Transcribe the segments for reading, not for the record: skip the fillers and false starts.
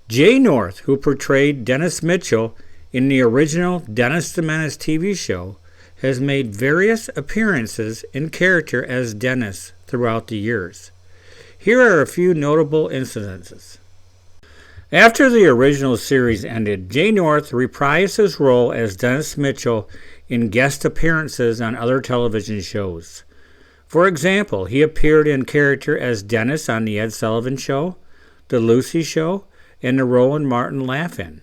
Jay North, who portrayed Dennis Mitchell in the original Dennis the Menace TV show, has made various appearances in character as Dennis throughout the years. Here are a few notable incidences. After the original series ended, Jay North reprised his role as Dennis Mitchell in guest appearances on other television shows. For example, he appeared in character as Dennis on The Ed Sullivan Show, The Lucy Show, and The Roland Martin Laugh-In.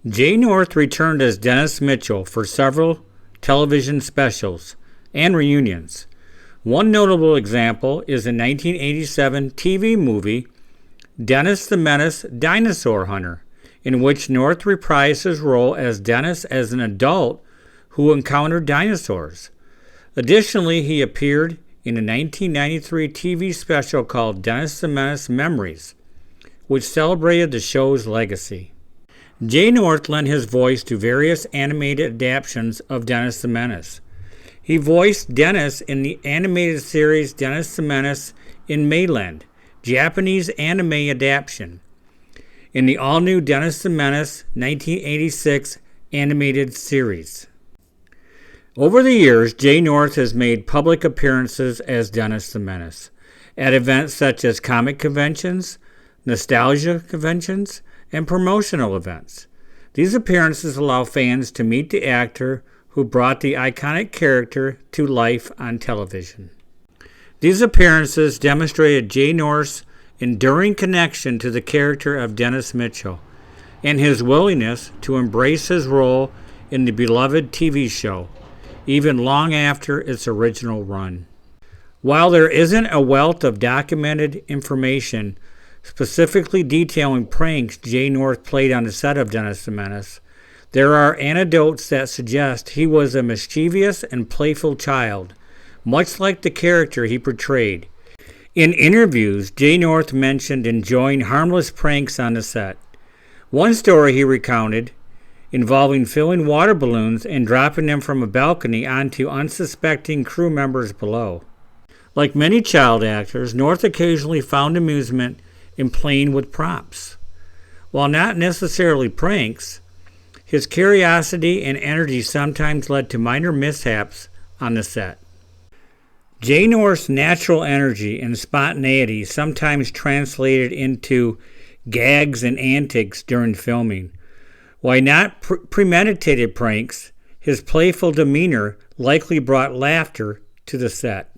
Jay North returned as Dennis Mitchell for several television specials and reunions. One notable example is the 1987 TV movie Dennis the Menace Dinosaur Hunter, in which North reprised his role as Dennis as an adult who encountered dinosaurs. Additionally, he appeared in a 1993 TV special called Dennis the Menace Memories, which celebrated the show's legacy. Jay North lent his voice to various animated adaptations of Dennis the Menace. He voiced Dennis in the animated series Dennis the Menace in Mayland, Japanese anime adaptation, in the all-new Dennis the Menace 1986 animated series. Over the years, Jay North has made public appearances as Dennis the Menace at events such as comic conventions, nostalgia conventions, and promotional events. These appearances allow fans to meet the actor who brought the iconic character to life on television. These appearances demonstrated Jay North's enduring connection to the character of Dennis Mitchell and his willingness to embrace his role in the beloved TV show, even long after its original run. While there isn't a wealth of documented information specifically detailing pranks Jay North played on the set of Dennis the Menace, there are anecdotes that suggest he was a mischievous and playful child, much like the character he portrayed. In interviews, Jay North mentioned enjoying harmless pranks on the set. One story he recounted involving filling water balloons and dropping them from a balcony onto unsuspecting crew members below. Like many child actors, North occasionally found amusement in playing with props. While not necessarily pranks, his curiosity and energy sometimes led to minor mishaps on the set. Jay North's natural energy and spontaneity sometimes translated into gags and antics during filming. While not premeditated pranks, his playful demeanor likely brought laughter to the set.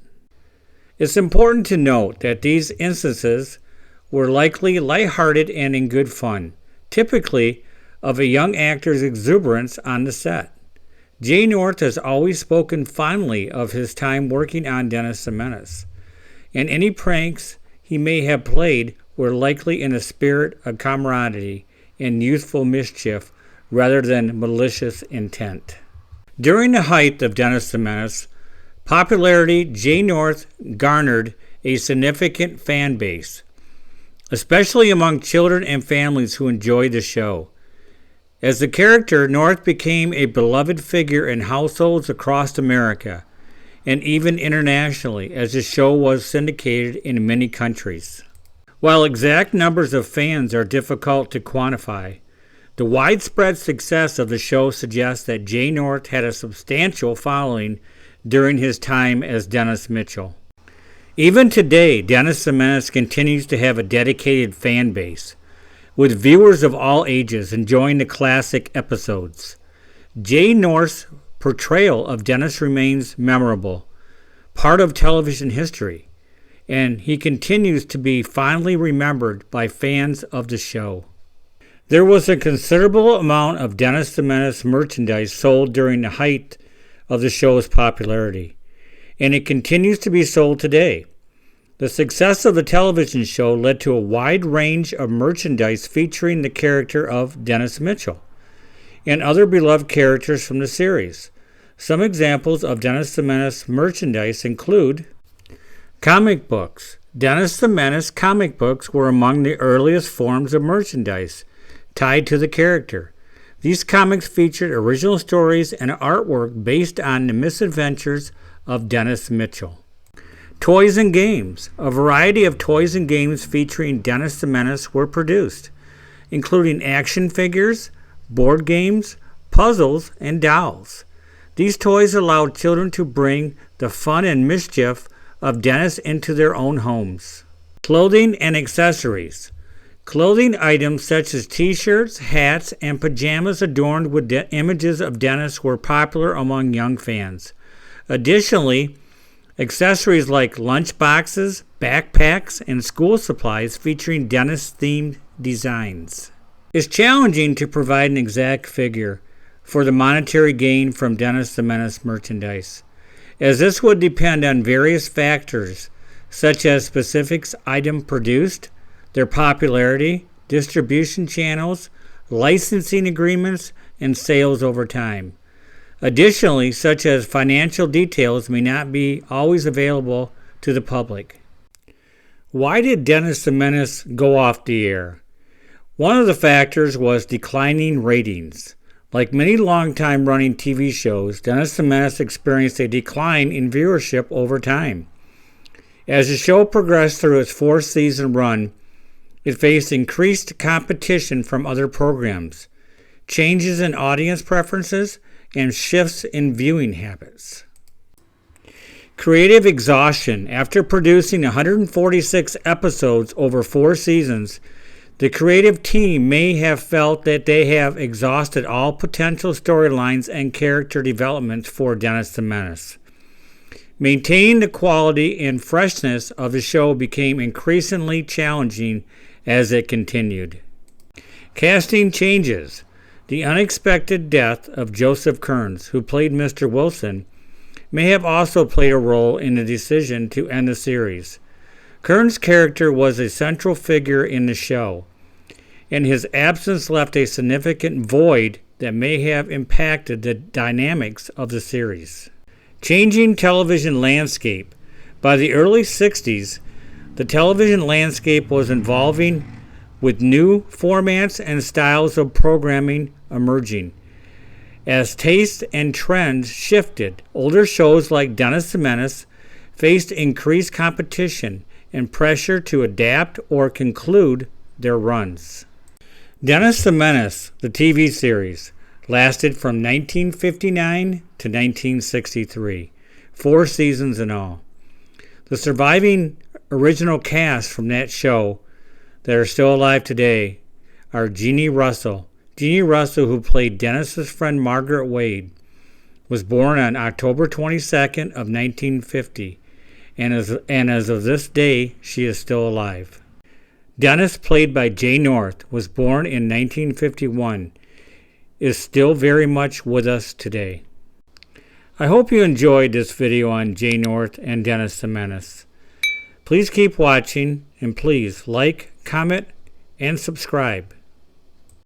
It's important to note that these instances were likely lighthearted and in good fun, typically of a young actor's exuberance on the set. Jay North has always spoken fondly of his time working on Dennis the Menace, and any pranks he may have played were likely in a spirit of camaraderie and youthful mischief rather than malicious intent. During the height of Dennis the Menace popularity, Jay North garnered a significant fan base, especially among children and families who enjoyed the show. As the character, North became a beloved figure in households across America and even internationally, as the show was syndicated in many countries. While exact numbers of fans are difficult to quantify, the widespread success of the show suggests that Jay North had a substantial following during his time as Dennis Mitchell. Even today, Dennis the Menace continues to have a dedicated fan base, with viewers of all ages enjoying the classic episodes. Jay North's portrayal of Dennis remains memorable, part of television history, and he continues to be fondly remembered by fans of the show. There was a considerable amount of Dennis the Menace merchandise sold during the height of the show's popularity, and it continues to be sold today. The success of the television show led to a wide range of merchandise featuring the character of Dennis Mitchell and other beloved characters from the series. Some examples of Dennis the Menace merchandise include comic books. Dennis the Menace comic books were among the earliest forms of merchandise tied to the character. These comics featured original stories and artwork based on the misadventures of Dennis Mitchell. Toys and games. A variety of toys and games featuring Dennis the Menace were produced. including action figures, board games, puzzles, and dolls. These toys allowed children to bring the fun and mischief of Dennis into their own homes. Clothing and accessories. Clothing items such as t-shirts, hats, and pajamas adorned with images of Dennis were popular among young fans. Additionally, accessories like lunch boxes, backpacks, and school supplies featuring Dennis-themed designs. It's challenging to provide an exact figure for the monetary gain from Dennis the Menace merchandise, as this would depend on various factors such as specific item produced, their popularity, distribution channels, licensing agreements, and sales over time. Additionally, such as financial details may not be always available to the public. Why did Dennis the Menace go off the air? One of the factors was declining ratings. Like many long-time running TV shows, Dennis the Menace experienced a decline in viewership over time. As the show progressed through its fourth season run, it faced increased competition from other programs, changes in audience preferences, and shifts in viewing habits. Creative exhaustion. After producing 146 episodes over 4 seasons, the creative team may have felt that they have exhausted all potential storylines and character developments for Dennis the Menace. Maintaining the quality and freshness of the show became increasingly challenging as it continued. Casting changes. The unexpected death of Joseph Kearns, who played Mr. Wilson, may have also played a role in the decision to end the series. Kearns' character was a central figure in the show, and his absence left a significant void that may have impacted the dynamics of the series. Changing television landscape. By the early 60s, the television landscape was evolving with new formats and styles of programming emerging. As tastes and trends shifted, older shows like Dennis the Menace faced increased competition and pressure to adapt or conclude their runs. Dennis the Menace, the TV series, lasted from 1959 to 1963, 4 seasons in all. The surviving original cast from that show that are still alive today are Jeannie Russell. Jeannie Russell, who played Dennis's friend Margaret Wade, was born on October 22nd of 1950, and as of this day, she is still alive. Dennis, played by Jay North, was born in 1951, is still very much with us today. I hope you enjoyed this video on Jay North and Dennis the Menace. Please keep watching, and please like, comment, and subscribe.